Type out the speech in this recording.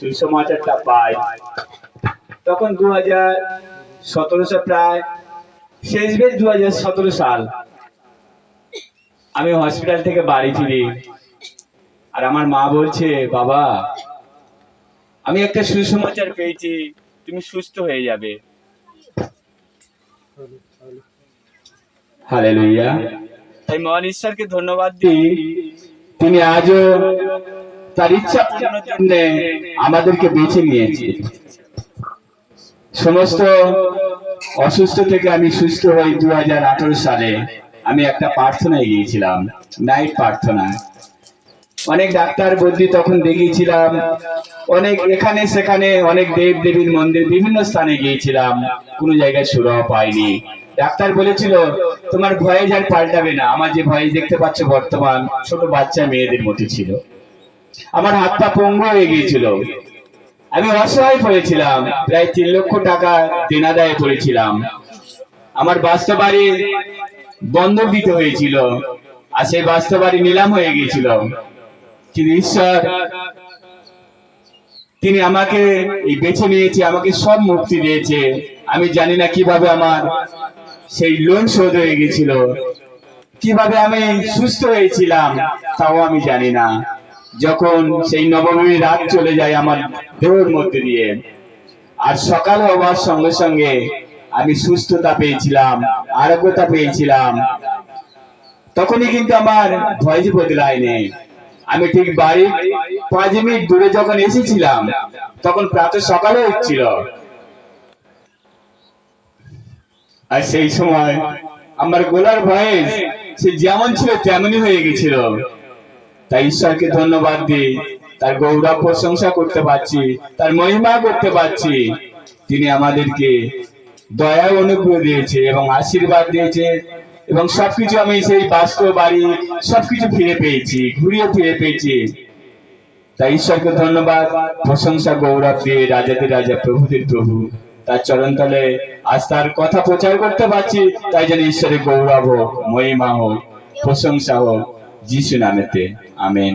সুসমাচারটা পাই তখন 2017 প্রায় শেষ বেশ 2017 সাল আমি হসপিটাল থেকে বাড়ি ফিরি। আর আমার মা বলছে, বাবা আমি একটা সুসমাচার পেয়েছি, তুমি সুস্থ হয়ে যাবে। হালেলুয়া। তাই মহান ঈশ্বরকে ধন্যবাদ দিই, তিনি আজও তার ইচ্ছা পূরণের জন্য আমাদেরকে বেছে নিয়েছে। সমস্ত অসুস্থ থেকে আমি সুস্থ হই 2018 সালে। আমি একটা প্রার্থনায় গিয়েছিলাম, নাইট প্রার্থনা। অনেক ডাক্তার বদ্যি তখন দেখিয়েছিলাম, অনেক এখানে সেখানে অনেক দেব দেবীর মন্দির বিভিন্ন স্থানে গিয়েছিলাম, কোনো জায়গায় সুরাহা পাইনি। ডাক্তার বলেছিল তোমার ভয়েস আর পাল্টাবে না। আমার যে ভয়েস দেখতে পাচ্ছ বর্তমান ছোট বাচ্চা মেয়েদের মতো ছিল। আমার হাত পা পঙ্গু হয়ে গিয়েছিল। আমি অসহায় পড়েছিলাম, প্রায় 3 লক্ষ টাকা দেনাদায়ে পড়েছিলাম। আমার বাস্তব বাড়ি বন্ধক দিতে হয়েছিল, আর সেই বাস্তব বাড়ি নিলাম হয়ে গিয়েছিল। কিন্তু ঈশ্বর তিনি আমাকে এই বেছে নিয়েছে, আমাকে সব মুক্তি দিয়েছে। আমি জানি না কিভাবে আমার সেই লোন শোধ হয়ে গেছিল, কিভাবে আমি সুস্থ হয়েছিলাম তাও আমি জানি না। যখন সেই নবমী রাত চলে যায় আমার দেহের মধ্যে দিয়ে, আর সকাল হওয়ার সঙ্গে সঙ্গে আমি সুস্থতা পেয়েছিলাম, আরোগ্যতা পেয়েছিলাম। তখনই কিন্তু আমার ভয় বদলায়নি। আমি ঠিক বাড়ি 5 মিনিট দূরে যখন এসেছিলাম তখন প্রাতঃ সকালে হচ্ছিল, আর সেই সময় আমার গলার ভয়েস সে যেমন ছিল তেমনই হয়ে গেছিল। তাই ঈশ্বরকে ধন্যবাদ দিই, তার গৌরব প্রশংসা করতে পারছি, তার মহিমা করতে পারছি। তিনি আমাদেরকে দয়া অনুগ্রহ দিয়েছে এবং আশীর্বাদ দিয়েছে, এবং সবকিছু আমি সেই বাস্তব বাড়ি সবকিছু ফিরে পেয়েছি, ঘুরিয়ে ফিরে পেয়েছি। তাই ঈশ্বরকে ধন্যবাদ, প্রশংসা, গৌরব দিয়ে রাজাদের রাজা প্রভুদের প্রভু তার চরণতলে আজ তার কথা প্রচার করতে পারছি। তাই যেন ঈশ্বরের গৌরব হোক, মহিমা হোক, প্রশংসা হোক, যিশু নামেতে। আমেন।